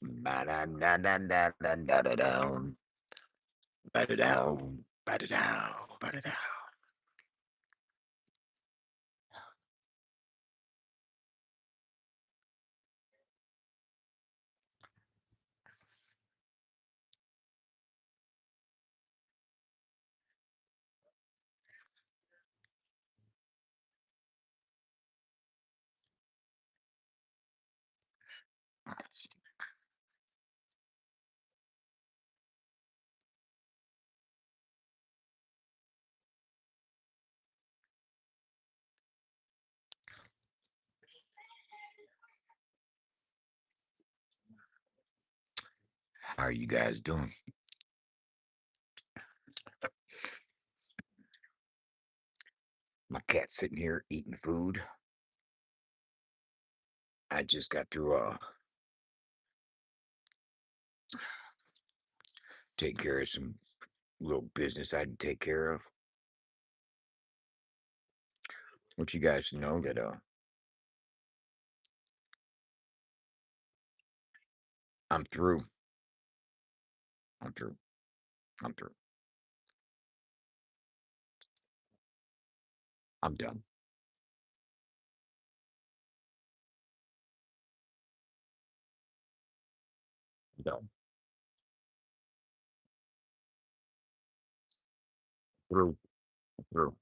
Ba-da-da-da-da-da-da-da-dum. Ba-da-down. Ba-da-down. Ba-da-down. How are you guys doing? My cat's sitting here eating food. I just got through take care of some little business I had to take care of. Want you guys to know that I'm through. I'm through. I'm through. I'm done. I'm done. Through. Through.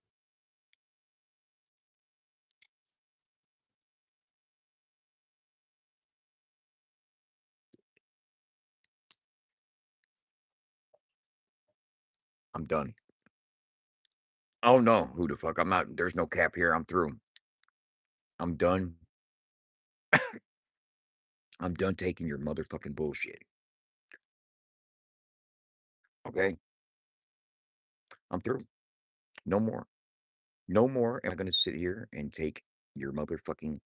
I'm done. Oh no, who the fuck? I'm not. There's no cap here. I'm through. I'm done. I'm done taking your motherfucking bullshit. Okay? I'm through. No more. No more am I gonna sit here and take your motherfucking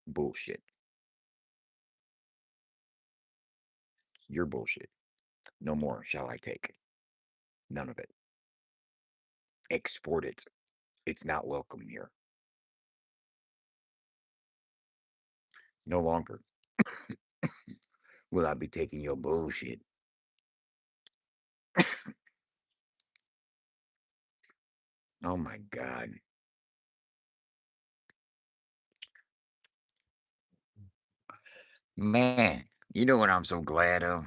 bullshit. Your bullshit. No more shall I take. None of it. Export it. It's not welcome here. No longer will I be taking your bullshit. Oh my God. Man, you know what I'm so glad of?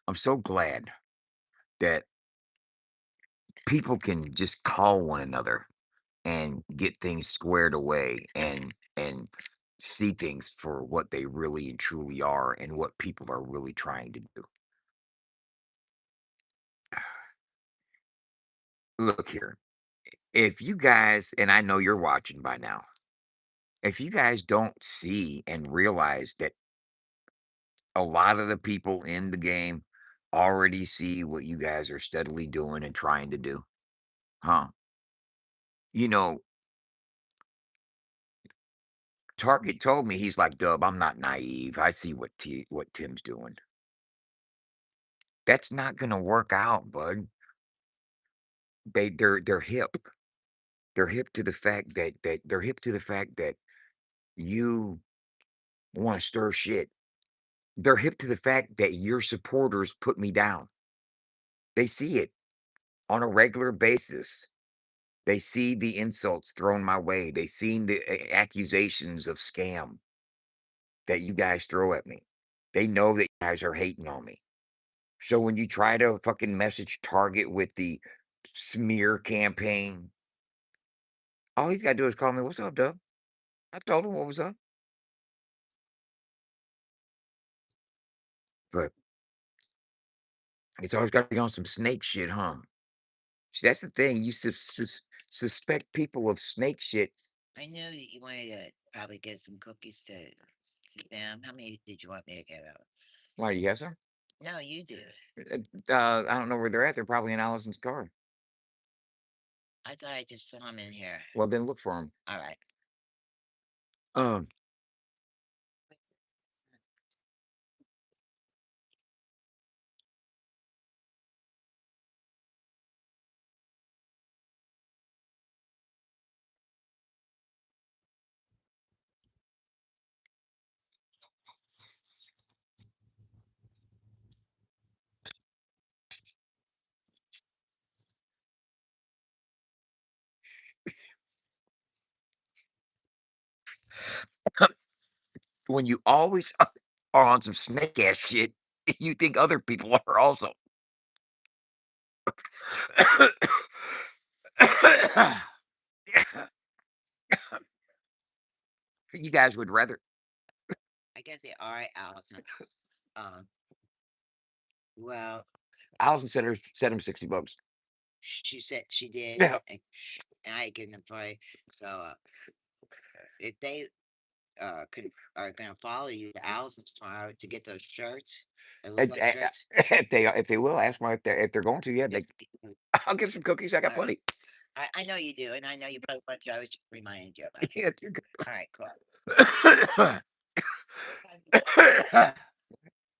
I'm so glad that people can just call one another and get things squared away and see things for what they really and truly are and what people are really trying to do. Look here. If you guys, and I know you're watching by now, if you guys don't see and realize that a lot of the people in the game already see what you guys are steadily doing and trying to do, huh? You know, Target told me, he's like, Dub, I'm not naive. I see what Tim's doing. That's not gonna work out, bud. They're hip. They're hip to the fact that they're hip to the fact that you want to stir shit. They're hip to the fact that your supporters put me down. They see it on a regular basis. They see the insults thrown my way. They see the accusations of scam that you guys throw at me. They know that you guys are hating on me. So when you try to fucking message Target with the smear campaign, all he's got to do is call me, "What's up, Dub?" I told him what was up. But it's always got to be on some snake shit, huh? See, that's the thing. You suspect people of snake shit. I knew that you wanted to probably get some cookies to sit down. How many did you want me to get out? Why do you have some? No, you do. I don't know where they're at. They're probably in Allison's car. I thought I just saw them in here. Well, then look for them. All right. Um, when you always are on some snake ass shit, you think other people are also. You guys would rather. I guess they are, Allison. Um, well, Allison sent him $60. she said she did, Yeah. and I given them for you. So if they are gonna follow you to Allison's tomorrow to get those shirts that look And, like shirts, if they will ask me if they're going to, yeah, just I'll give some cookies. I got all right. plenty. I know you do, and I know you probably want to. I was just reminding you about it. Yeah, you're good. All right, cool.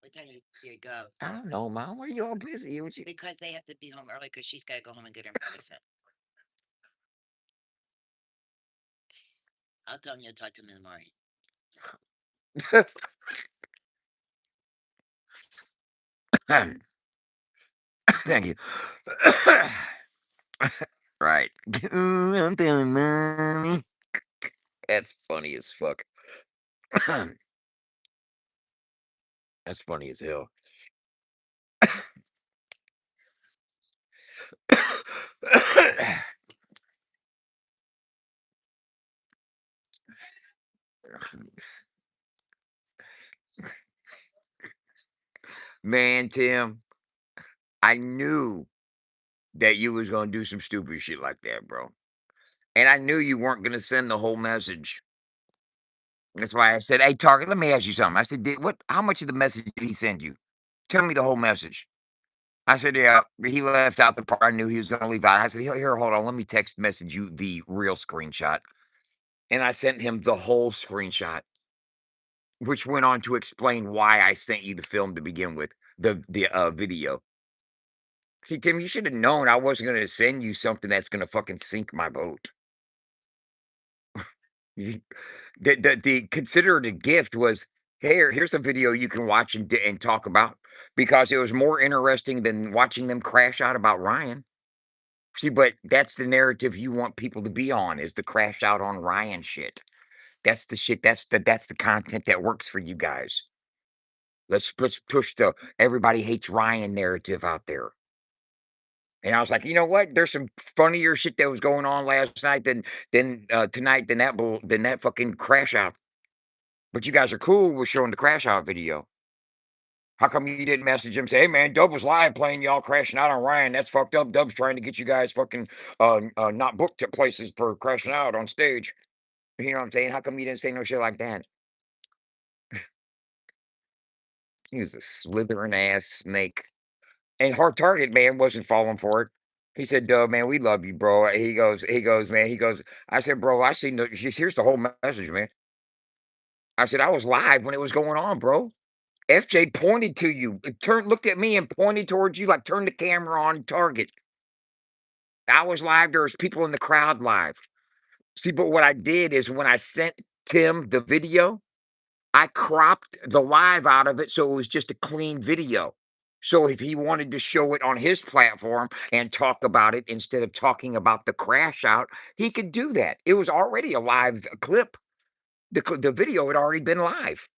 What time do you go? I don't know, Mom. Why are you all busy? What you? Because they have to be home early because she's got to go home and get her medicine. I'll tell him you'll talk to him in the morning. Thank you. Right. Ooh, I'm telling mommy. That's funny as fuck. That's funny as hell. Man, Tim, I knew that you was gonna do some stupid shit like that, bro. And I knew you weren't gonna send the whole message. That's why I said, "Hey, Target, let me ask you something." I said, "Did what? How much of the message did he send you? Tell me the whole message." I said, "Yeah." He left out the part I knew he was gonna leave out. I said, "Here, hold on. Let me text message you the real screenshot." And I sent him the whole screenshot, which went on to explain why I sent you the film to begin with, the video. See, Tim, you should have known I wasn't gonna send you something that's gonna fucking sink my boat. You the considered a gift was, "Here, here's a video you can watch and talk about," because it was more interesting than watching them crash out about Ryan. See, but that's the narrative you want people to be on, is the crash out on Ryan shit. That's the shit, that's the content that works for you guys. Let's push the everybody hates Ryan narrative out there. And I was like, "You know what? There's some funnier shit that was going on last night than tonight than that fucking crash out." But you guys are cool with showing the crash out video. How come you didn't message him, say, "Hey man, Dub was live playing y'all crashing out on Ryan. That's fucked up. Dub's trying to get you guys fucking not booked at places for crashing out on stage." You know what I'm saying? How come you didn't say no shit like that? He was a slithering ass snake. And Hard Target man wasn't falling for it. He said, "Dub, man, we love you, bro." Man, I said, "Bro, I seen here's the whole message, man." I said, "I was live when it was going on, bro." FJ pointed to you, looked at me and pointed towards you, like, "Turn the camera on Target." I was live, there was people in the crowd live. See, but what I did is when I sent Tim the video, I cropped the live out of it so it was just a clean video. So if he wanted to show it on his platform and talk about it instead of talking about the crash out, he could do that. It was already a live clip. The video had already been live.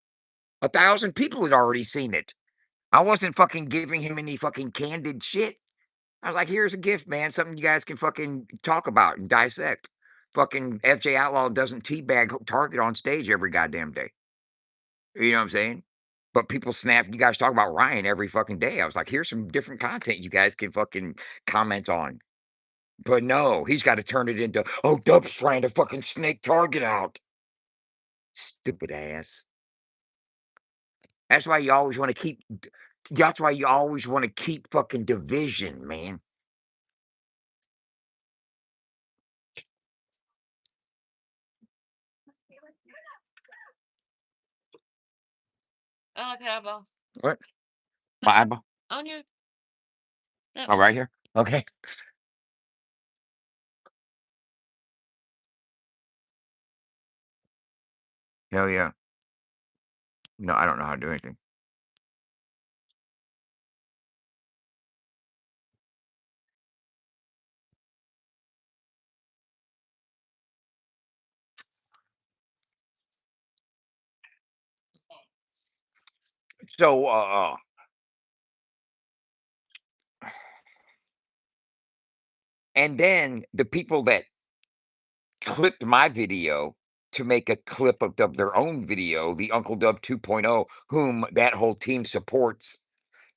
1,000 people had already seen it. I wasn't fucking giving him any fucking candid shit. I was like, "Here's a gift, man. Something you guys can fucking talk about and dissect." Fucking FJ Outlaw doesn't teabag Target on stage every goddamn day. You know what I'm saying? But people snap, you guys talk about Ryan every fucking day. I was like, "Here's some different content you guys can fucking comment on." But no, he's got to turn it into, "Oh, Dub's trying to fucking snake Target out." Stupid ass. That's why you always want to keep. That's why you always want to keep fucking division, man. Oh, okay, eyeball. What? My eyeball? On your that Oh, one. right here. Okay. Hell yeah. No, I don't know how to do anything. So, and then the people that clipped my video to make a clip of their own video, the Uncle Dub 2.0, whom that whole team supports,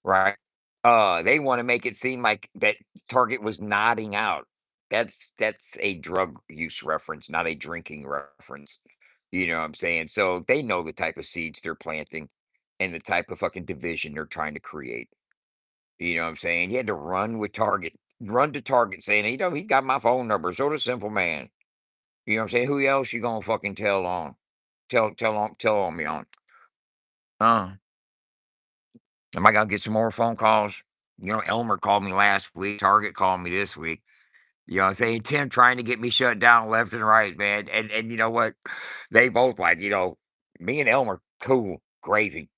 right? They want to make it seem like that Target was nodding out. That's a drug use reference, not a drinking reference. You know what I'm saying? So they know the type of seeds they're planting and the type of fucking division they're trying to create. You know what I'm saying? He had to run with Target, run to Target saying, he's got my phone number. So does Simple Man. You know what I'm saying? Who else you gonna fucking tell on? Tell on me on. Uh, am I gonna get some more phone calls? Elmer called me last week. Target called me this week. You know what I'm saying? Tim trying to get me shut down left and right, man. And you know what? They both like, me and Elmer, cool, gravy.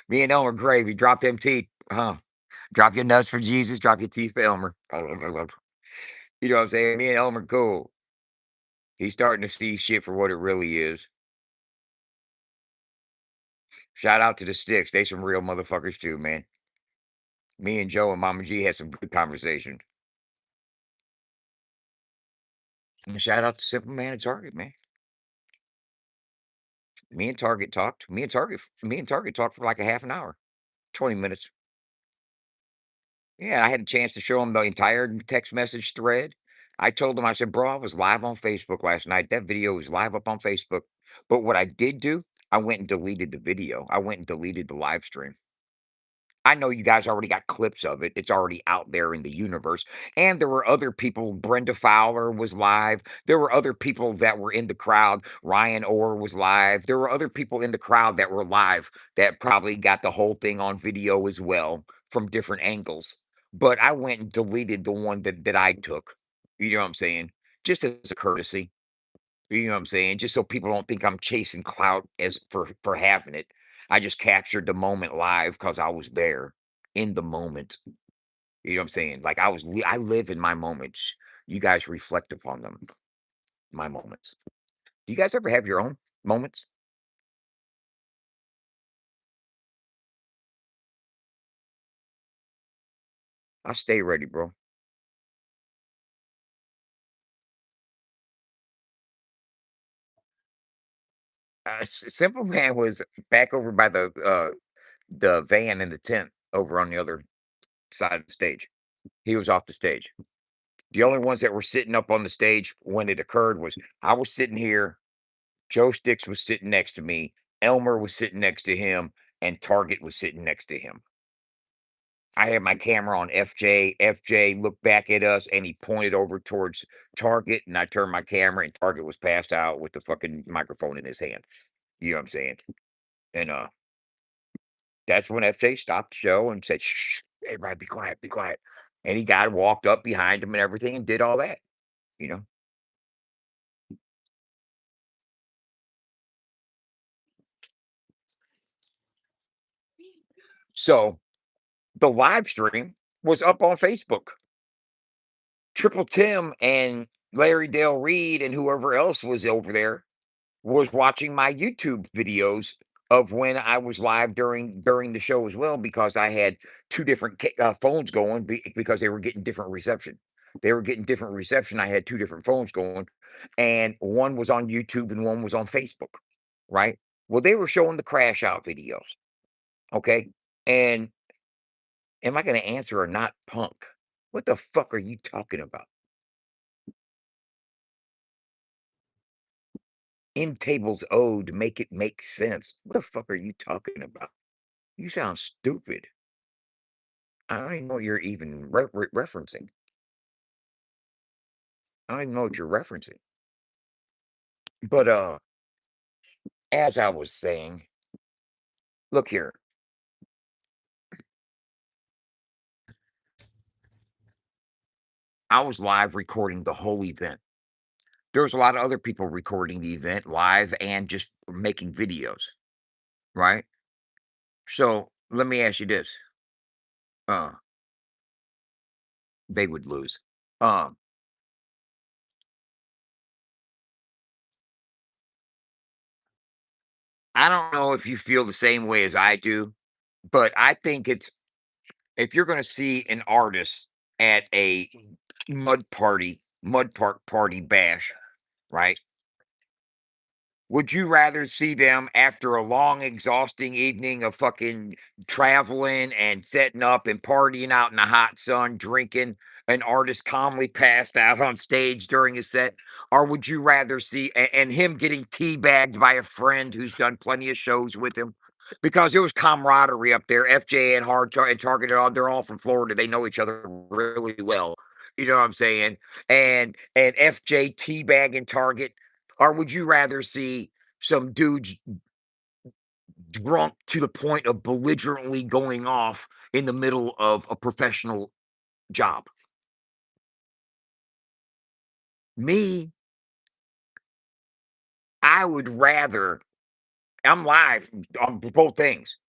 Me and Elmer gravy. Drop them teeth. Drop your nuts for Jesus, drop your teeth for Elmer. You know what I'm saying? Me and Elmer cool. He's starting to see shit for what it really is. Shout out to the Sticks. They some real motherfuckers too, man. Me and Joe and Mama G had some good conversations. And shout out to Simple Man at Target, man. Me and Target talked for like a half an hour, 20 minutes. Yeah, I had a chance to show him the entire text message thread. I told him, I said, bro, I was live on Facebook last night. That video was live up on Facebook. But what I did do, I went and deleted the video. I went and deleted the live stream. I know you guys already got clips of it. It's already out there in the universe. And there were other people. Brenda Fowler was live. There were other people that were in the crowd. Ryan Orr was live. There were other people in the crowd that were live that probably got the whole thing on video as well from different angles. But I went and deleted the one that I took. You know what I'm saying? Just as a courtesy. You know what I'm saying? Just so people don't think I'm chasing clout as for having it. I just captured the moment live because I was there in the moment. You know what I'm saying? Like I live in my moments. You guys reflect upon them, my moments. Do you guys ever have your own moments? I stay ready, bro. Simple Man was back over by the van in the tent over on the other side of the stage. He was off the stage. The only ones that were sitting up on the stage when it occurred was I was sitting here, Joe Sticks was sitting next to me, Elmer was sitting next to him, and Target was sitting next to him. I had my camera on FJ. FJ looked back at us and he pointed over towards Target, and I turned my camera, and Target was passed out with the fucking microphone in his hand. You know what I'm saying? And that's when FJ stopped the show and said, shh, everybody be quiet, be quiet. And he got walked up behind him and everything and did all that, you know. So the live stream was up on Facebook. Triple Tim and Larry Dale Reed and whoever else was over there was watching my YouTube videos of when I was live during the show as well, because I had two different phones going because they were getting different reception. They were getting different reception. I had two different phones going, and one was on YouTube and one was on Facebook. Right. Well, they were showing the crash out videos. Okay. And am I going to answer or not, punk? What the fuck are you talking about? In tables owed, make it make sense. What the fuck are you talking about? You sound stupid. I don't even know what you're even referencing. I don't even know what you're referencing. But as I was saying, look here. I was live recording the whole event. There was a lot of other people recording the event live and just making videos, right? So let me ask you this. Uh, they would lose. Um, I don't know if you feel the same way as I do, but I think it's if you're going to see an artist at a mud park party bash, right? Would you rather see them after a long, exhausting evening of fucking traveling and setting up and partying out in the hot sun, drinking, an artist calmly passed out on stage during his set? Or would you rather see and him getting teabagged by a friend who's done plenty of shows with him? Because there was camaraderie up there. FJ and and Target, they're all from Florida. They know each other really well. You know what I'm saying? And FJ teabagging Target, or would you rather see some dudes drunk to the point of belligerently going off in the middle of a professional job? Me, I would rather, I'm live on both things.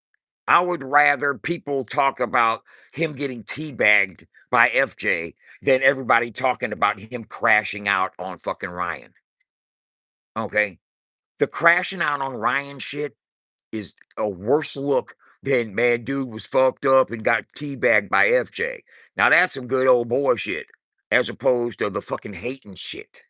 I would rather people talk about him getting teabagged by FJ than everybody talking about him crashing out on fucking Ryan. Okay. The crashing out on Ryan shit is a worse look than, man, dude was fucked up and got teabagged by FJ. Now that's some good old boy shit, as opposed to the fucking hating shit.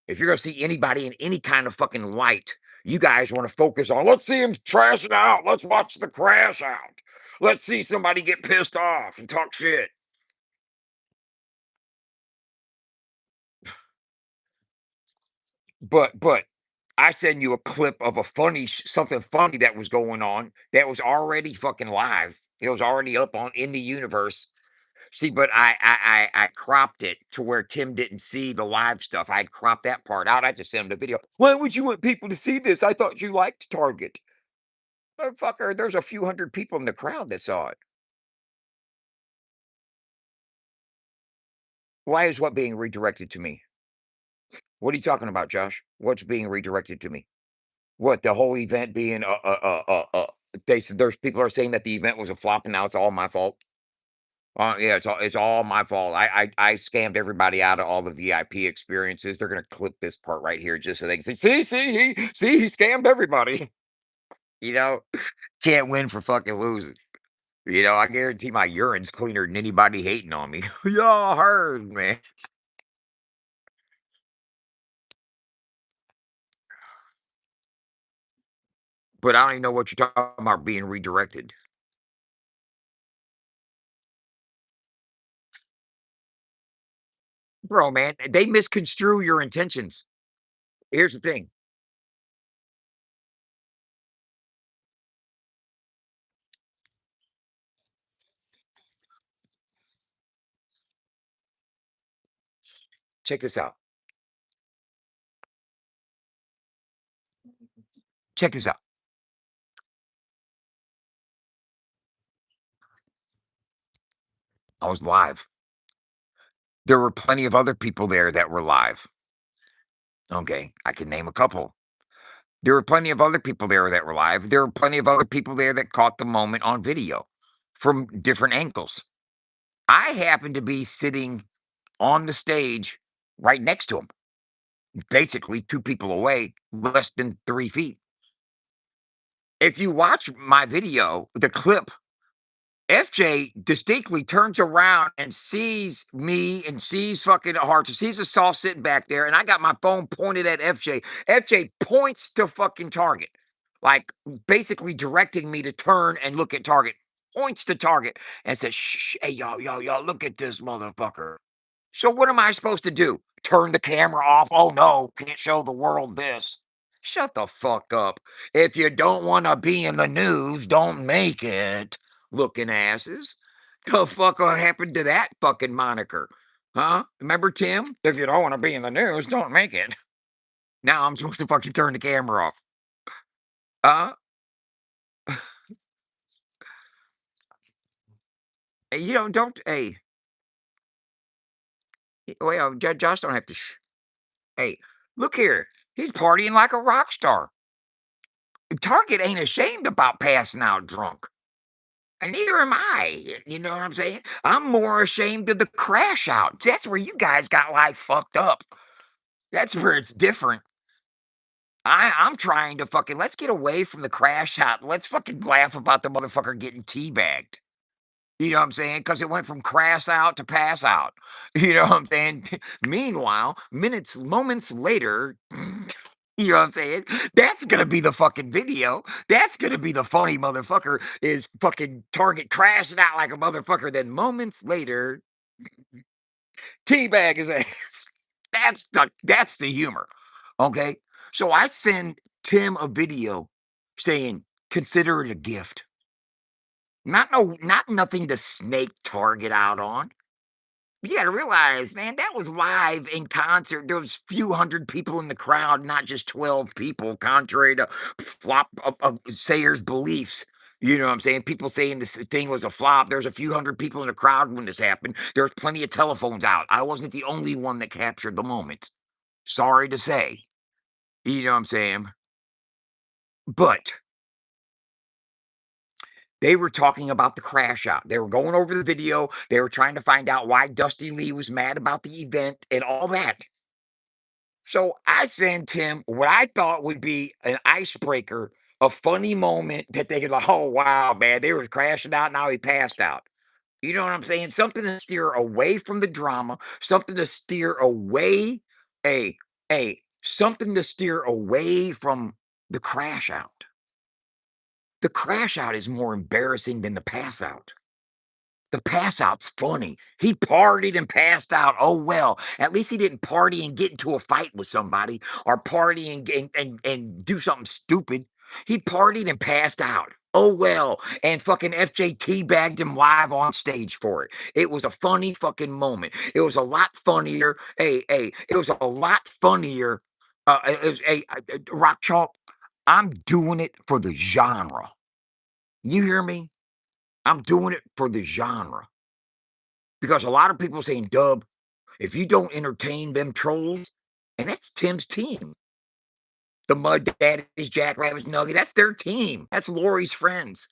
If you're gonna see anybody in any kind of fucking light, you guys want to focus on, let's see him trashing out. Let's watch the crash out. Let's see somebody get pissed off and talk shit. But I send you a clip of a something funny that was going on that was already fucking live. It was already up on in the universe. See, but I cropped it to where Tim didn't see the live stuff. I cropped that part out. I just sent him the video. Why would you want people to see this? I thought you liked Target. Motherfucker, there's a few hundred people in the crowd that saw it. Why is what being redirected to me? What are you talking about, Josh? What's being redirected to me? What, the whole event being they said there's people are saying that the event was a flop and now it's all my fault. Yeah, it's all my fault. I scammed everybody out of all the VIP experiences. They're gonna clip this part right here just so they can see he scammed everybody. You know, can't win for fucking losing. I guarantee my urine's cleaner than anybody hating on me. Y'all heard, man. But I don't even know what you're talking about being redirected. Bro, man, they misconstrue your intentions. Here's the thing. Check this out. Check this out. I was live. There were plenty of other people there that were live. Okay, I can name a couple. There were plenty of other people there that were live. There were plenty of other people there that caught the moment on video from different angles. I happened to be sitting on the stage right next to him, basically 2 people away, less than 3 feet. If you watch my video, the clip, FJ distinctly turns around and sees me and sees fucking Hart, sees us all sitting back there, and I got my phone pointed at FJ. FJ points to fucking Target, like basically directing me to turn and look at Target. Points to Target and says, shh, hey, y'all, look at this motherfucker. So what am I supposed to do? Turn the camera off? Oh no, can't show the world this. Shut the fuck up. If you don't want to be in the news, don't make it. Looking asses. The fuck what happened to that fucking moniker? Huh? Remember Tim? If you don't want to be in the news, don't make it. Now I'm supposed to fucking turn the camera off. Uh, don't, hey, well, Josh don't have to, hey, look here. He's partying like a rock star. Target ain't ashamed about passing out drunk. And neither am I. You know what I'm saying? I'm more ashamed of the crash out. That's where you guys got life fucked up. That's where it's different. I'm trying to fucking let's get away from the crash out. Let's fucking laugh about the motherfucker getting teabagged. You know what I'm saying? Because it went from crash out to pass out. You know what I'm saying? Meanwhile, moments later, you know what I'm saying? That's gonna be the fucking video. That's gonna be the funny motherfucker is fucking Target crashing out like a motherfucker. Then moments later, teabag his ass. That's the humor. Okay. So I send Tim a video saying, consider it a gift. Not nothing to snake Target out on. You gotta realize, man, that was live in concert. There was few hundred people in the crowd, not just 12 people, contrary to Sayer's beliefs. You know what I'm saying? People saying this thing was a flop. There's a few hundred people in the crowd when this happened. There's plenty of telephones out. I wasn't the only one that captured the moment. Sorry to say. You know what I'm saying? But they were talking about the crash out. They were going over the video. They were trying to find out why Dusty Lee was mad about the event and all that. So I sent him what I thought would be an icebreaker, a funny moment that they could like, oh wow, man, they were crashing out. Now he passed out. You know what I'm saying? Something to steer away from the drama, something to steer away, something to steer away from the crash out. The crash out is more embarrassing than the pass out. The pass out's funny. He partied and passed out. Oh well. At least he didn't party and get into a fight with somebody or party and do something stupid. He partied and passed out. Oh well. And fucking FJT bagged him live on stage for it. It was a funny fucking moment. It was a lot funnier. It was a lot funnier. It was a Rock Chalk. I'm doing it for the genre. You hear me? I'm doing it for the genre. Because a lot of people saying, Dub, if you don't entertain them trolls, and that's Tim's team. The Mud Daddies, Jackrabbits, Nugget, that's their team. That's Lori's friends.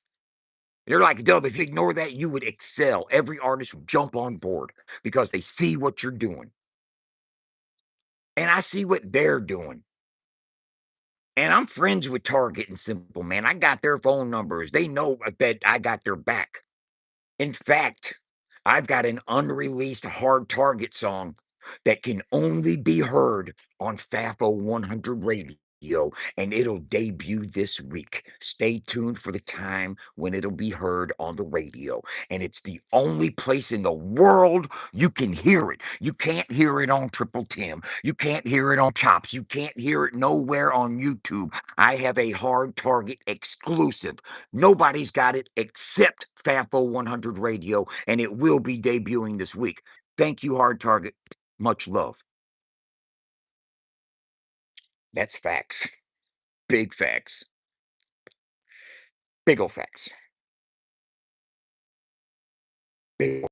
They're like, Dub, if you ignore that, you would excel. Every artist would jump on board because they see what you're doing. And I see what they're doing. And I'm friends with Target and Simple, man. I got their phone numbers. They know that I got their back. In fact, I've got an unreleased Hard Target song that can only be heard on FAFO 100 Radio, and it'll debut this week. Stay tuned for the time when it'll be heard on the radio. And it's the only place in the world you can hear it. You can't hear it on Triple Tim. You can't hear it on Chops. You can't hear it nowhere on YouTube. I have a Hard Target exclusive. Nobody's got it except FAFO 100 Radio, and it will be debuting this week. Thank you, Hard Target. Much love. That's facts. Big facts. Big ol' facts. Big ol'.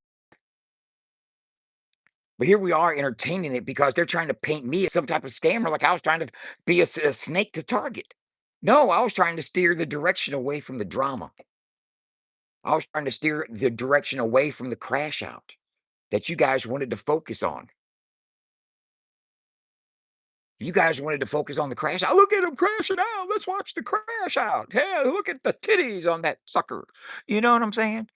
But here we are entertaining it because they're trying to paint me as some type of scammer, like I was trying to be a snake to Target. No, I was trying to steer the direction away from the drama. I was trying to steer the direction away from the crash out that you guys wanted to focus on. You guys wanted to focus on the crash out. Look at him crashing out. Let's watch the crash out. Hey, look at the titties on that sucker. You know what I'm saying?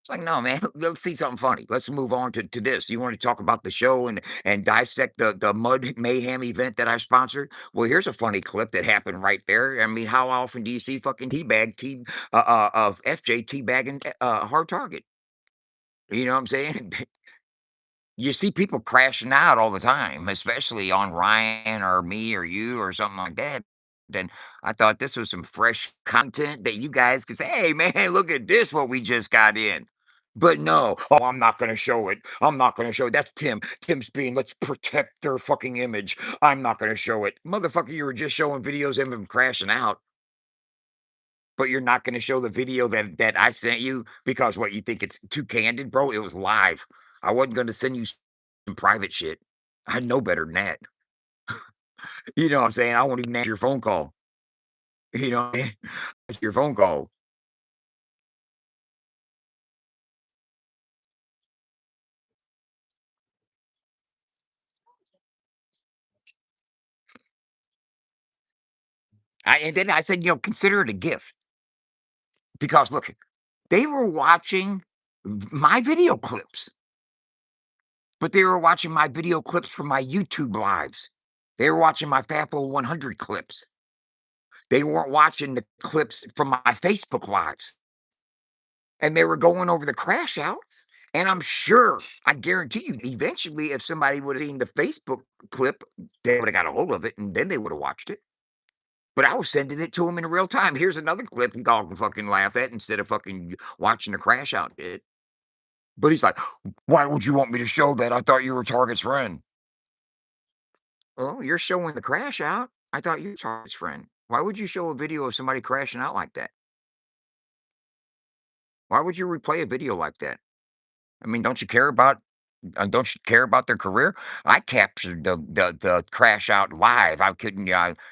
It's like, no, man, let's see something funny. Let's move on to this. You want to talk about the show and dissect the Mud Mayhem event that I sponsored? Well, here's a funny clip that happened right there. I mean, how often do you see fucking teabag team of FJ teabagging hard target? You know what I'm saying? You see people crashing out all the time, especially on Ryan or me or you or something like that. And I thought this was some fresh content that you guys could say, hey, man, look at this, what we just got in. But no, oh, I'm not going to show it. I'm not going to show it. That's Tim. Tim's being, let's protect their fucking image. I'm not going to show it. Motherfucker, you were just showing videos of him crashing out, but you're not going to show the video that I sent you because what, you think it's too candid, bro? It was live. I wasn't going to send you some private shit. I know better than that. You know what I'm saying? I won't even answer your phone call. You know, answer your phone call. And then I said, consider it a gift because look, they were watching my video clips, but they were watching my video clips from my YouTube lives. They were watching my FAFO 100 clips. They weren't watching the clips from my Facebook lives. And they were going over the crash out. And I'm sure, I guarantee you, eventually, if somebody would have seen the Facebook clip, they would have got a hold of it and then they would have watched it. But I was sending it to him in real time. Here's another clip you all can fucking laugh at instead of fucking watching the crash out bit. But he's like, why would you want me to show that? I thought you were Target's friend. Well, you're showing the crash out. I thought you were Target's friend. Why would you show a video of somebody crashing out like that? Why would you replay a video like that? I mean, don't you care about their career? I captured the crash out live. I couldn't.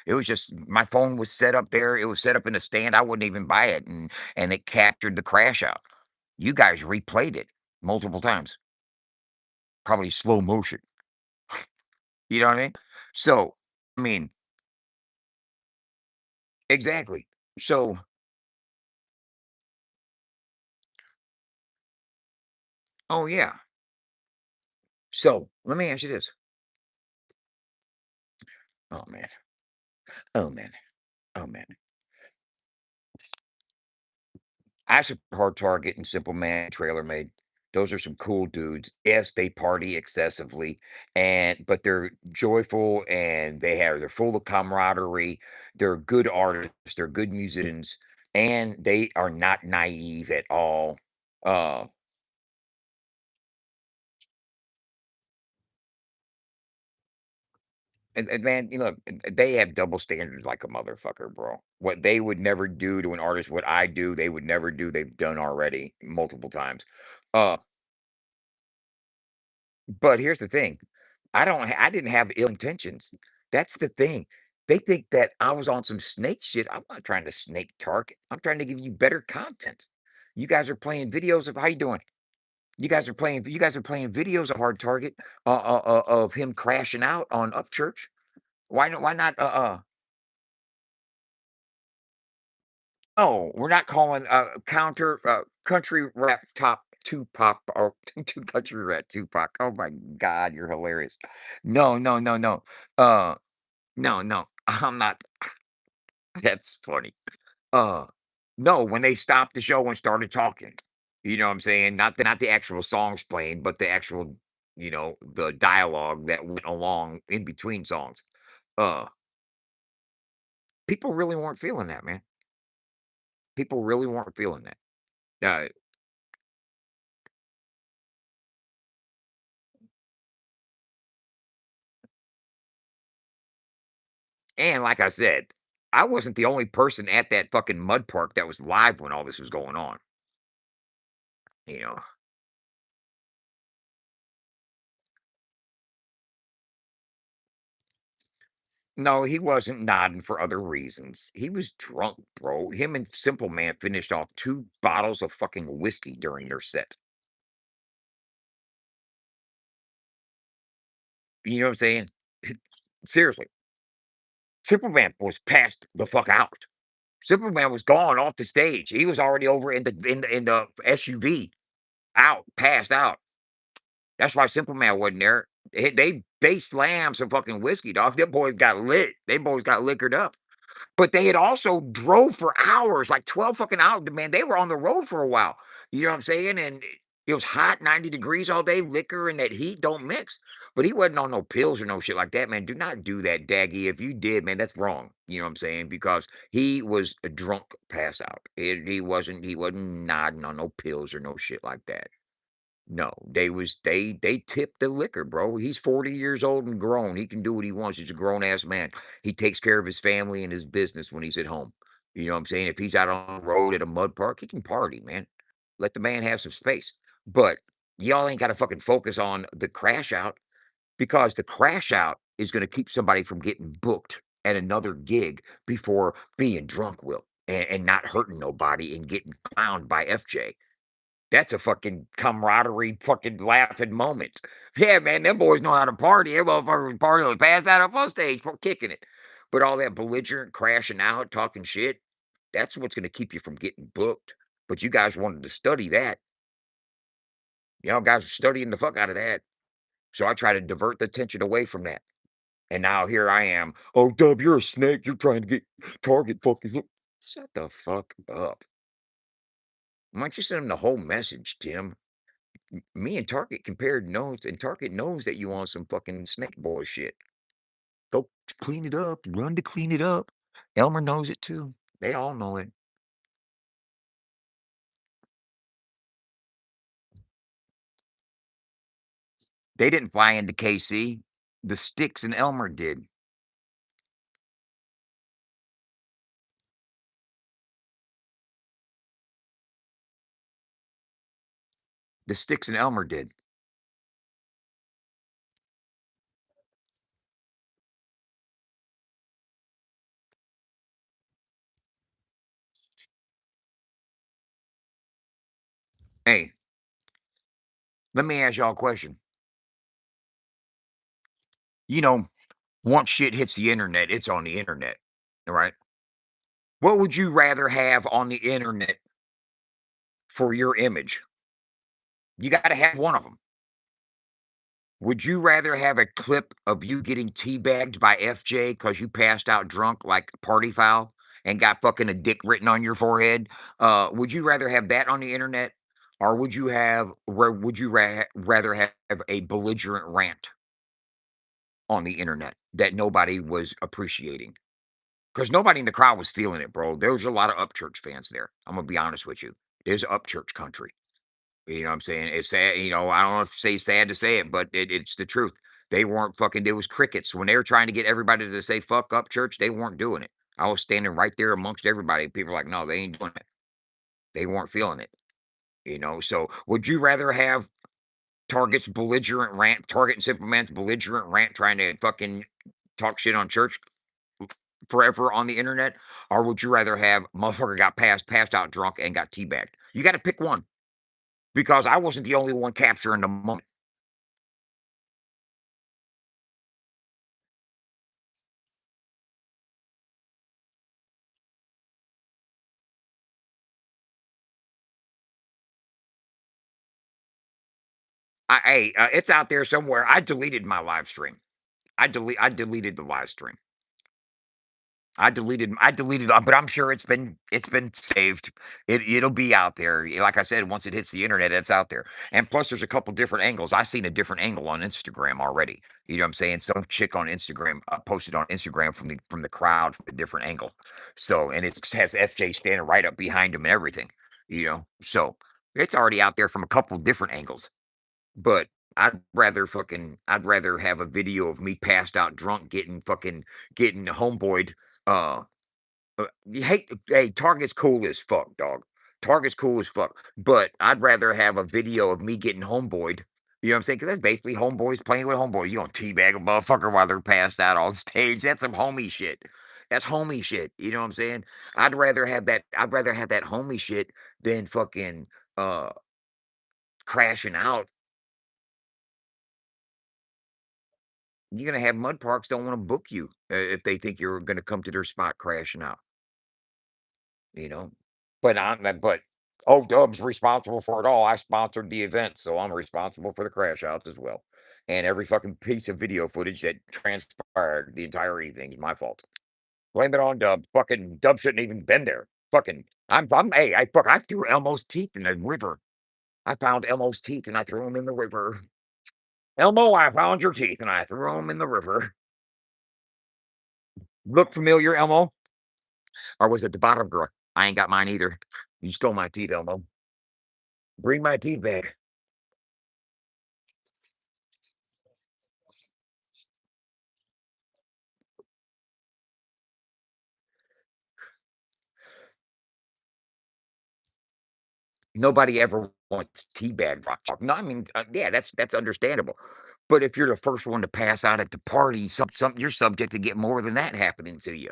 It was just my phone was set up there. It was set up in a stand. I wouldn't even buy it, and it captured the crash out. You guys replayed it multiple times, probably slow motion. You know what I mean? So, I mean, exactly. So, oh yeah. So let me ask you this. Oh man. Oh man. Oh man. I support Target and Simple Man, Trailer Made. Those are some cool dudes. Yes, they party excessively, but they're joyful and they're full of camaraderie. They're good artists, they're good musicians, and they are not naive at all. Uh, and man, look, they have double standards like a motherfucker, bro. What they would never do to an artist, what I do, they would never do. They've done already multiple times. Uh, But here's the thing, I didn't have ill intentions. That's the thing. They think that I was on some snake shit. I'm not trying to snake Target. I'm trying to give you better content. You guys are playing videos of how you doing? You guys are playing videos of Hard Target, of him crashing out on Upchurch. Why not, oh, we're not calling, counter country rap top Tupac or to country rap Tupac. Oh my god, you're hilarious. No, no, no, no. Uh, no, no, I'm not. That's funny. Uh, no, when they stopped the show and started talking, you know what I'm saying? Not the actual songs playing, but the actual, the dialogue that went along in between songs. Uh, People really weren't feeling that, man. People really weren't feeling that. Uh, And like I said, I wasn't the only person at that fucking mud park that was live when all this was going on, you know? No, he wasn't nodding for other reasons. He was drunk, bro. Him and Simple Man finished off 2 bottles of fucking whiskey during their set. You know what I'm saying? Seriously, Simple Man was passed the fuck out. Simple Man was gone off the stage. He was already over in the SUV, out, passed out. That's why Simple Man wasn't there. They slammed some fucking whiskey, dog. Them boys got lit. They boys got liquored up. But they had also drove for hours, like 12 fucking hours. Man, they were on the road for a while. You know what I'm saying? And it was hot, 90 degrees all day. Liquor and that heat don't mix. But he wasn't on no pills or no shit like that, man. Do not do that, Daggy. If you did, man, that's wrong. You know what I'm saying? Because he was a drunk pass out. He wasn't nodding on no pills or no shit like that. No, they tipped the liquor, bro. He's 40 years old and grown. He can do what he wants. He's a grown ass man. He takes care of his family and his business when he's at home. You know what I'm saying? If he's out on the road at a mud park, he can party, man. Let the man have some space. But y'all ain't got to fucking focus on the crash out because the crash out is going to keep somebody from getting booked at another gig before being drunk will and not hurting nobody and getting clowned by FJ. That's a fucking camaraderie, fucking laughing moment. Yeah, man, them boys know how to party. Them motherfuckers party pass out up on stage for kicking it. But all that belligerent crashing out, talking shit, that's what's gonna keep you from getting booked. But you guys wanted to study that. Y'all guys are studying the fuck out of that. So I try to divert the attention away from that. And now here I am. Oh, Dub, you're a snake. You're trying to get Target fucking. Shut the fuck up. Why don't you send him the whole message, Tim? Me and Target compared notes, and Target knows that you want some fucking snake boy shit. Go clean it up. Run to clean it up. Elmer knows it too. They all know it. They didn't fly into KC. The Sticks and Elmer did. The Sticks and Elmer did. Hey, let me ask y'all a question. You know, once shit hits the internet, it's on the internet. All right. What would you rather have on the internet for your image? You got to have one of them. Would you rather have a clip of you getting teabagged by FJ because you passed out drunk like party foul and got fucking a dick written on your forehead? Would you rather have that on the internet, or would you rather have a belligerent rant on the internet that nobody was appreciating? Because nobody in the crowd was feeling it, bro. There was a lot of Upchurch fans there. I'm gonna be honest with you. There's Upchurch country. You know what I'm saying? It's sad, I don't know if say sad to say it, but it's the truth. They weren't fucking there was crickets. When they were trying to get everybody to say fuck up church, they weren't doing it. I was standing right there amongst everybody. People were like, no, they ain't doing it. They weren't feeling it. So would you rather have Target and Simple Man's belligerent rant trying to fucking talk shit on church forever on the internet? Or would you rather have motherfucker got passed out drunk and got teabagged? You got to pick one because I wasn't the only one capturing the moment. It's out there somewhere. I deleted my live stream. I deleted the live stream. I deleted, but I'm sure it's been saved. It'll be out there. Like I said, once it hits the internet, it's out there. And plus, there's a couple different angles. I seen a different angle on Instagram already. You know what I'm saying? Some chick on Instagram posted on Instagram from the crowd from a different angle. So, and it has FJ standing right up behind him and everything. So it's already out there from a couple different angles. But I'd rather have a video of me passed out drunk getting homeboyed. Uh, hey, Target's cool as fuck, dog. Target's cool as fuck. But I'd rather have a video of me getting homeboyed. You know what I'm saying? Because that's basically homeboys playing with homeboys. You don't teabag a motherfucker while they're passed out on stage. That's some homie shit. That's homie shit. You know what I'm saying? I'd rather have that homie shit than fucking uh crashing out. You're gonna have mud parks don't wanna book you, if they think you're gonna come to their spot crashing out, you know? But O-Dub's responsible for it all. I sponsored the event, so I'm responsible for the crash out as well, and every fucking piece of video footage that transpired the entire evening is my fault. Blame it on Dub. Fucking Dub shouldn't even been there. Fucking I'm hey, I threw Elmo's teeth in the river. I found Elmo's teeth, and I threw them in the river. "Elmo, I found your teeth, and I threw them in the river." Look familiar, Elmo? Or was it the bottom drawer? I ain't got mine either. You stole my teeth, Elmo. Bring my teeth back. Nobody ever wants teabag rock chalk. No, I mean, yeah, that's understandable. But if you're the first one to pass out at the party, you're subject to get more than that happening to you.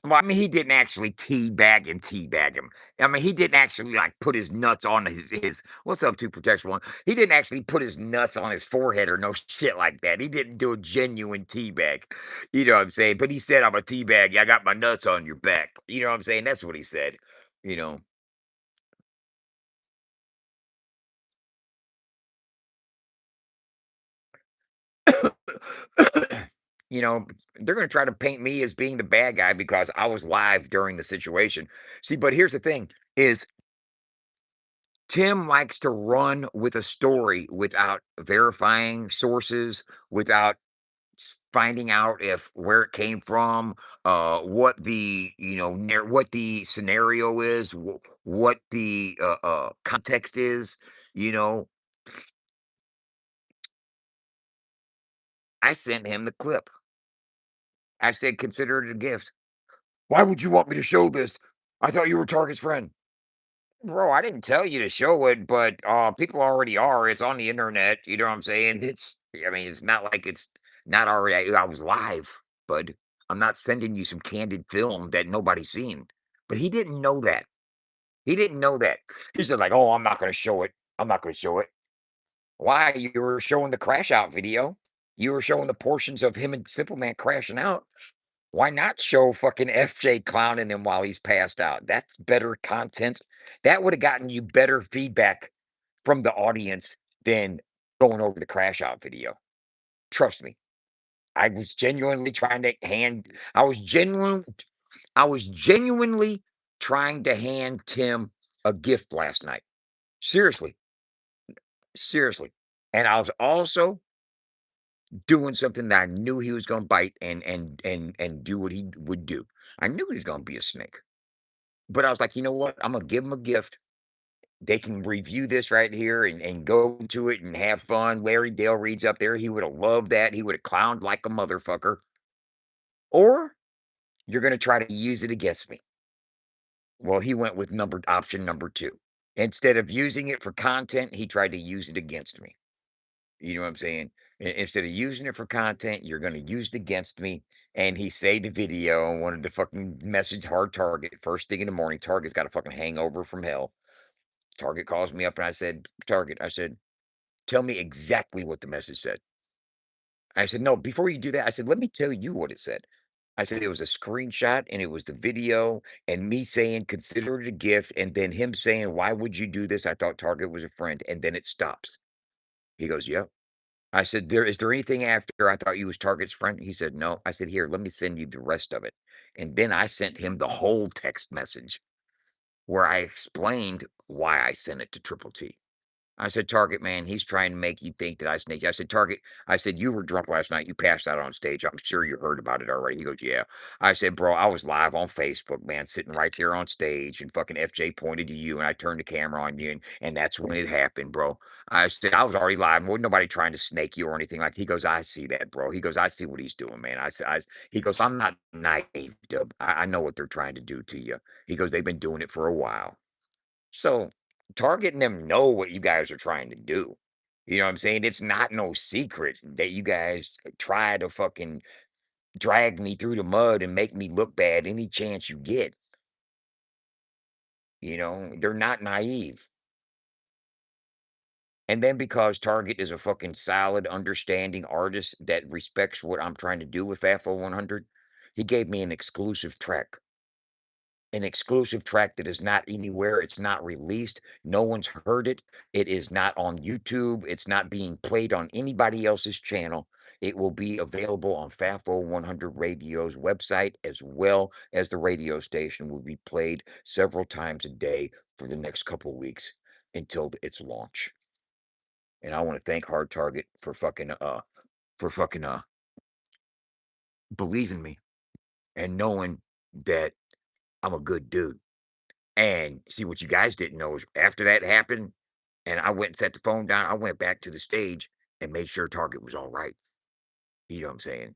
Well, I mean, he didn't actually teabag him. I mean, he didn't actually like put his nuts on his what's up to protection one. He didn't actually put his nuts on his forehead or no shit like that. He didn't do a genuine teabag. You know what I'm saying? But he said, I'm a teabag. I got my nuts on your back. You know what I'm saying? That's what he said. You know. You know, they're going to try to paint me as being the bad guy because I was live during the situation. See, but here's the thing is Tim likes to run with a story without verifying sources, without finding out if where it came from, what the what the scenario is, what the context is. You know, I sent him the clip. I said, consider it a gift. Why would you want me to show this? I thought you were Target's friend. Bro, I didn't tell you to show it, but people already are. It's on the internet. You know what I'm saying? I mean, it's not like it's not already. I was live, bud. I'm not sending you some candid film that nobody's seen. But he didn't know that. He didn't know that. He said, like, oh, I'm not going to show it. I'm not going to show it. Why? You were showing the crash out video. You were showing the portions of him and Simple Man crashing out. Why not show fucking FJ clowning him while he's passed out? That's better content. That would have gotten you better feedback from the audience than going over the crash out video. Trust me. I was genuinely trying to hand I was genuinely trying to hand Tim a gift last night. Seriously. Seriously. And I was also doing something that I knew he was gonna bite and do what he would do. I knew he was gonna be a snake. But I was like, "You know what? I'm gonna give give 'em a gift. They can review this right here and go to it and have fun." Larry Dale Reed's up there. He would have loved that. He would have clowned like a motherfucker. Or you're gonna try to use it against me. Well, he went with option number 2. Instead of using it for content, he tried to use it against me. You know what I'm saying? Instead of using it for content, you're gonna use it against me. And he saved the video and wanted to fucking message hard Target first thing in the morning. Target's got a fucking hangover from hell. Target calls me up and I said, Target, I said, tell me exactly what the message said. I said, no, before you do that, I said, let me tell you what it said. I said it was a screenshot and it was the video and me saying, consider it a gift. And then him saying, why would you do this? I thought Target was a friend. And then it stops. He goes, yep. I said, is there anything after I thought you was Target's friend? He said, no. I said, here, let me send you the rest of it. And then I sent him the whole text message where I explained why I sent it to Triple T. I said, Target, man, he's trying to make you think that I snaked you. I said, Target, I said, you were drunk last night. You passed out on stage. I'm sure you heard about it already. He goes, yeah. I said, bro, I was live on Facebook, man, sitting right there on stage, and fucking FJ pointed to you, and I turned the camera on you, and that's when it happened, bro. I said, I was already live. Wasn't nobody trying to snake you or anything like that. He goes, I see that, bro. He goes, I see what he's doing, man. He goes, I'm not naive, Dub. I know what they're trying to do to you. He goes, they've been doing it for a while. So, Target and them know what you guys are trying to do. You know what I'm saying? It's not no secret that you guys try to fucking drag me through the mud and make me look bad any chance you get. You know, they're not naive. And then because Target is a fucking solid, understanding artist that respects what I'm trying to do with FAFO 100, he gave me an exclusive track that is not anywhere. It's not released. No one's heard it. It is not on YouTube. It's not being played on anybody else's channel. It will be available on FAFO 100 Radio's website as well as the radio station will be played several times a day for the next couple weeks until its launch. And I want to thank Hard Target for fucking believing me and knowing that I'm a good dude. And see, what you guys didn't know is after that happened, and I went and set the phone down, I went back to the stage and made sure Target was all right. You know what I'm saying?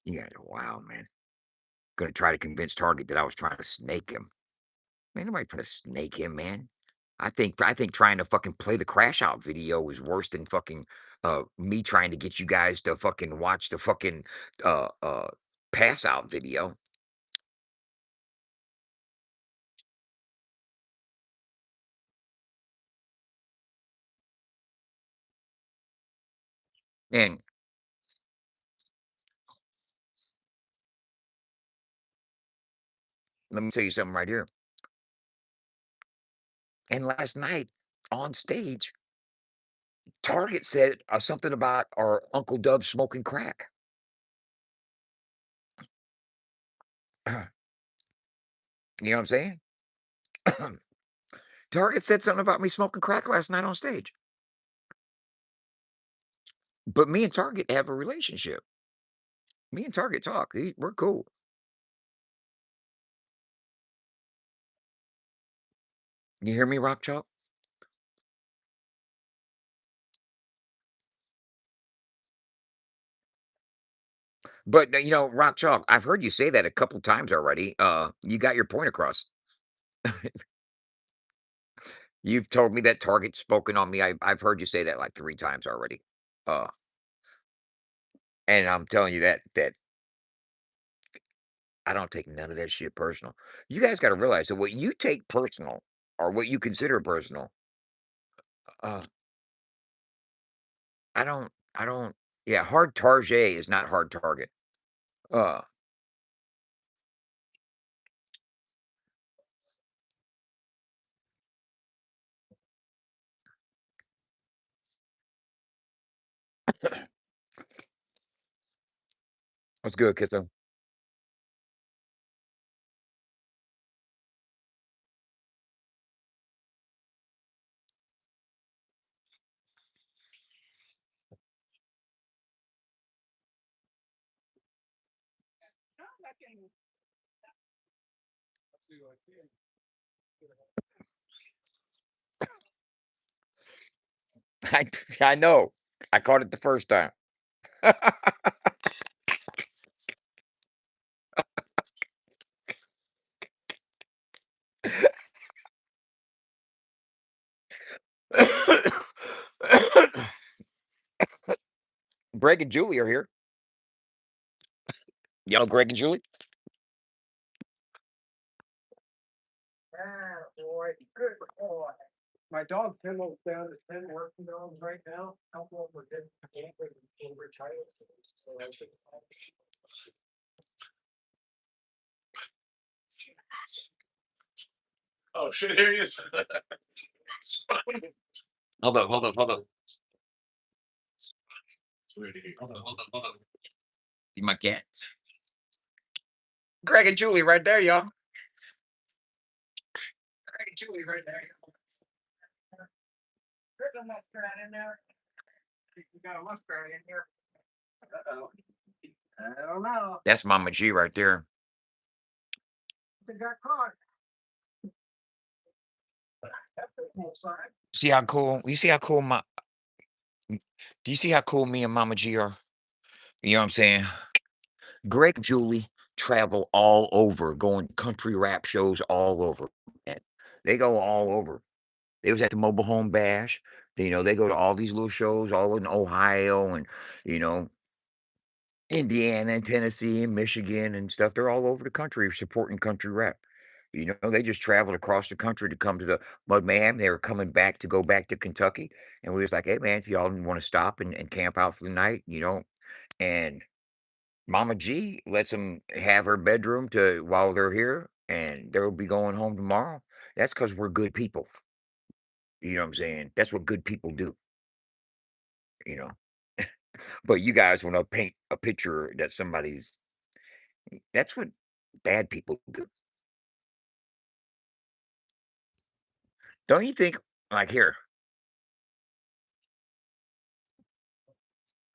You guys are wild, man. Gonna try to convince Target that I was trying to snake him. Man, nobody trying to snake him, man. I think trying to fucking play the crash out video is worse than fucking me trying to get you guys to fucking watch the fucking uh uh pass out video. And let me tell you something right here. And last night on stage, Target said something about our Uncle Dub smoking crack. You know what I'm saying? Target said something about me smoking crack last night on stage. But me and Target have a relationship. Me and Target talk. We're cool. You hear me, Rock Chalk? But Rock Chalk, I've heard you say that a couple times already. You got your point across. You've told me that Target's spoken on me. I've heard you say that like 3 times already. Uh, and I'm telling you that I don't take none of that shit personal. You guys got to realize that what you take personal or what you consider personal, uh, I don't. Yeah, hard Target is not hard Target. Uh, what's good, Kizzo? I I know. I caught it the first time. Greg and Julie are here. Y'all know Greg and Julie? Ah, boy, good boy. My dog Kimball's down at 10 working dogs right now. Couple of them are getting angry and retired. So I think- Oh shit, here he is. Hold up. Hold on. See my cat? Greg and Julie right there, y'all. Greg and Julie right there. There's a muskrat in there. You got a muskrat in here. Uh-oh. I don't know. That's Mama G right there. They got caught. That's a cool sign. See how cool? You see how cool my? Do you see how cool me and Mama G are? You know what I'm saying? Greg and Julie travel all over, going country rap shows all over. Man. They go all over. They was at the Mobile Home Bash. They go to all these little shows all in Ohio and you know Indiana and Tennessee and Michigan and stuff. They're all over the country supporting country rap. They just traveled across the country to come to the Mud Mayhem. They were coming back to go back to Kentucky. And we was like, hey man, if y'all want to stop and camp out for the night, and Mama G lets them have her bedroom to while they're here, and they'll be going home tomorrow. That's because we're good people. You know what I'm saying? That's what good people do, you know. But you guys want to paint a picture that somebody's that's what bad people do. Don't you think like here,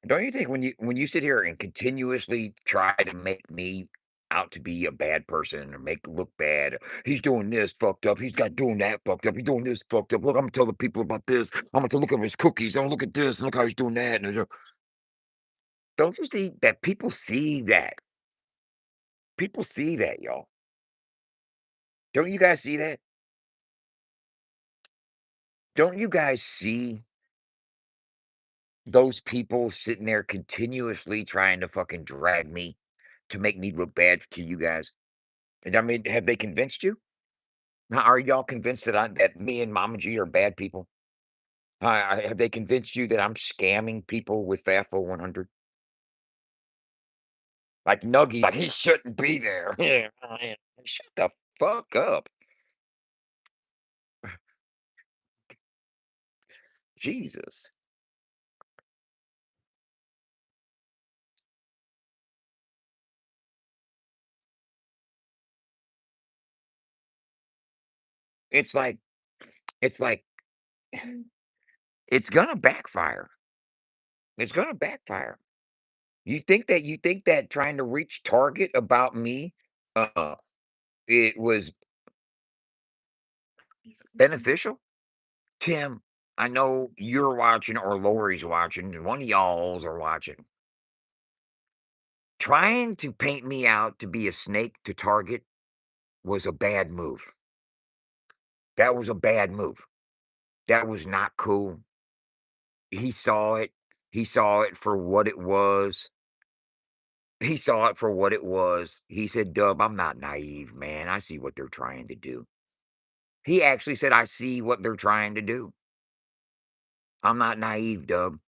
don't you think when you sit here and continuously try to make me out to be a bad person or make look bad, he's doing this fucked up, he's got doing that fucked up, he's doing this fucked up. Look, I'm gonna tell the people about this. I'm gonna look at his cookies. I'm gonna look at this and look how he's doing that. Don't you see that people see that? People see that, y'all. Don't you guys see that? Don't you guys see those people sitting there continuously trying to fucking drag me to make me look bad to you guys. And I mean, have they convinced you? Are y'all convinced that me and Mama G are bad people? Have they convinced you that I'm scamming people with FAFO 100? Like Nuggy, like he shouldn't be there. Shut the fuck up. Jesus. It's like it's like it's gonna backfire. It's gonna backfire. You think that trying to reach target about me, uh, it was beneficial? Tim, I know you're watching or Lori's watching, and one of y'alls are watching. Trying to paint me out to be a snake to target was a bad move. That was a bad move. That was not cool. He saw it. He saw it for what it was. He saw it for what it was. He said, "Dub, I'm not naive, man. I see what they're trying to do." He actually said, "I see what they're trying to do. I'm not naive, Dub."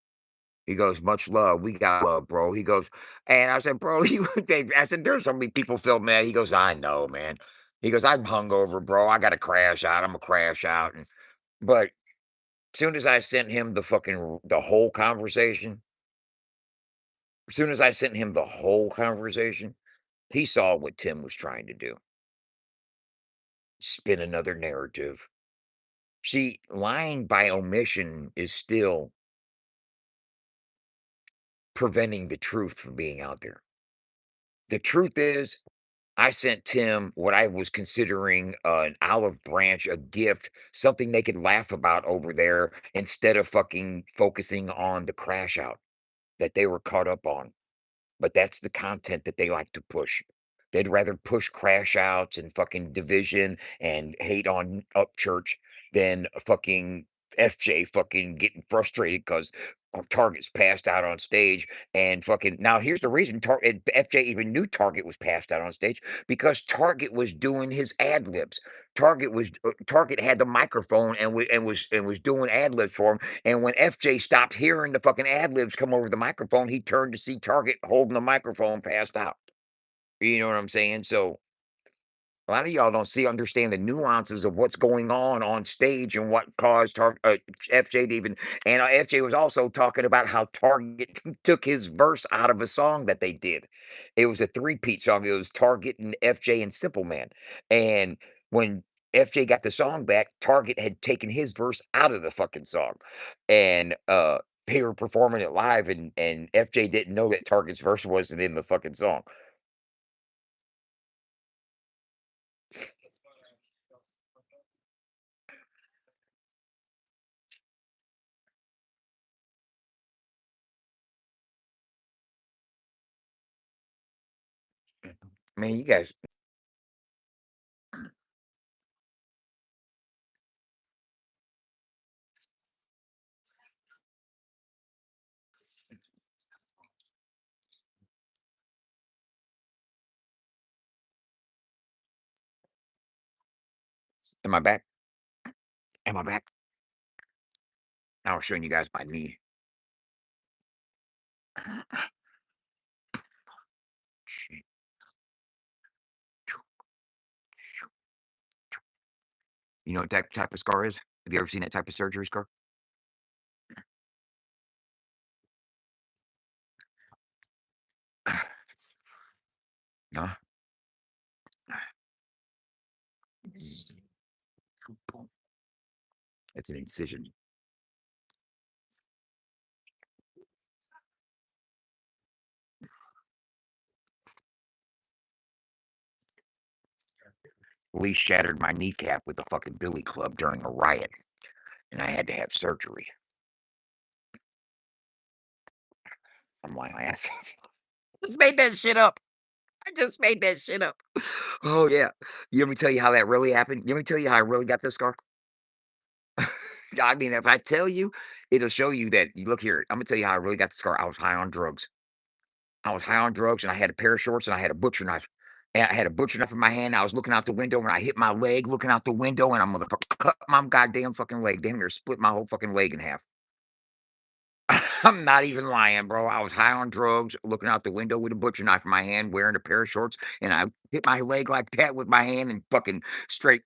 He goes, "Much love. We got love, bro." He goes, and I said, "Bro, I said, there's so many people feel mad." He goes, "I know, man." He goes, "I'm hungover, bro. I got to crash out. I'm gonna crash out." But soon as I sent him the whole conversation, as soon as I sent him the whole conversation, he saw what Tim was trying to do. Spin another narrative. See, lying by omission is still preventing the truth from being out there. The truth is, I sent Tim what I was considering an olive branch, a gift, something they could laugh about over there instead of fucking focusing on the crash out that they were caught up on. But that's the content that they like to push. They'd rather push crash outs and fucking division and hate on Upchurch than fucking FJ fucking getting frustrated because Target's passed out on stage and fucking now here's the reason FJ even knew Target was passed out on stage because Target was doing his ad libs. Target had the microphone and was doing ad libs for him. And when FJ stopped hearing the fucking ad libs come over the microphone, he turned to see Target holding the microphone passed out. You know what I'm saying? So a lot of y'all don't understand the nuances of what's going on stage and what caused FJ to even. And FJ was also talking about how Target took his verse out of a song that they did. It was a three-peat song. It was Target and FJ and Simple Man. And when FJ got the song back, Target had taken his verse out of the fucking song, and they were performing it live, and FJ didn't know that Target's verse wasn't in the fucking song. Man, you guys. Am I back? Am I back? Now I was showing you guys my knee. Shit. You know what that type of scar is? Have you ever seen that type of surgery scar? No. It's an incision. Police shattered my kneecap with a fucking billy club during a riot, and I had to have surgery. I'm my ass off. Just made that shit up. I just made that shit up. Oh yeah. You want me to tell you how that really happened? You want me to tell you how I really got this scar? I mean, if I tell you, it'll show you that. You look here. I'm gonna tell you how I really got the scar. I was high on drugs. I was high on drugs and I had a pair of shorts and I had a butcher knife. And I had a butcher knife in my hand. I was looking out the window and I hit my leg looking out the window and I'm gonna cut my goddamn fucking leg. Damn near split my whole fucking leg in half. I'm not even lying, bro. I was high on drugs, looking out the window with a butcher knife in my hand, wearing a pair of shorts, and I hit my leg like that with my hand and fucking straight.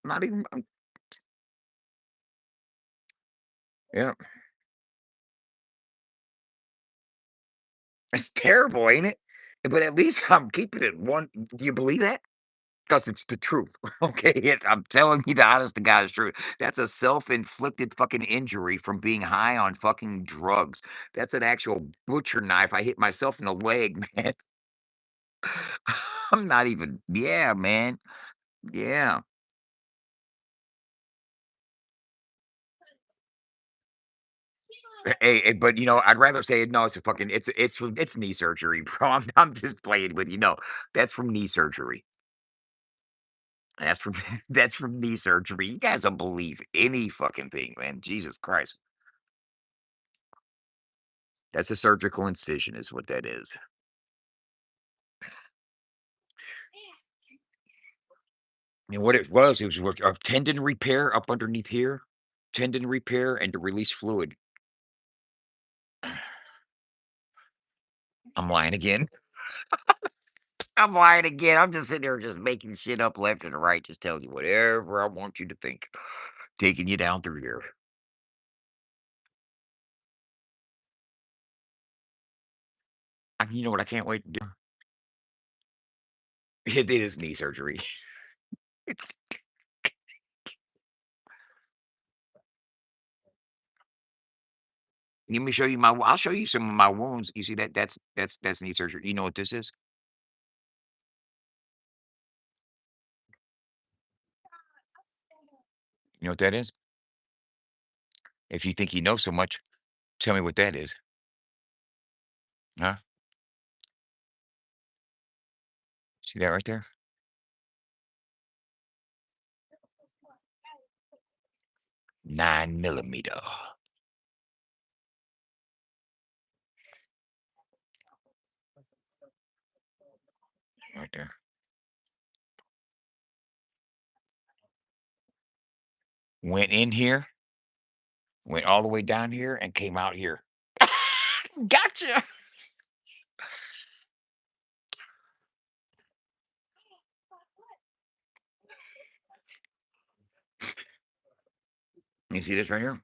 Not even. Yeah, it's terrible, ain't it? But at least I'm keeping it one. Do you believe that? Because it's the truth. Okay, I'm telling you the honest to God's truth. That's a self-inflicted fucking injury from being high on fucking drugs. That's an actual butcher knife. I hit myself in the leg, man. I'm not even. Yeah, man. Yeah. Hey, but I'd rather say no. It's a fucking. It's knee surgery, bro. I'm just playing with you. No, that's from knee surgery. That's from that's from knee surgery. You guys don't believe any fucking thing, man. Jesus Christ. That's a surgical incision, is what that is. And what it was a tendon repair up underneath here, tendon repair, and to release fluid. I'm lying again. I'm lying again. I'm just sitting there just making shit up left and right, just telling you whatever I want you to think. Taking you down through there. You know what I can't wait to do? It is knee surgery. Let me show you I'll show you some of my wounds. You see that? That's knee surgery. You know what this is? You know what that is? If you think you know so much, tell me what that is. Huh? See that right there? 9 millimeter. Right there. Went in here, went all the way down here, and came out here. Gotcha. You see this right here?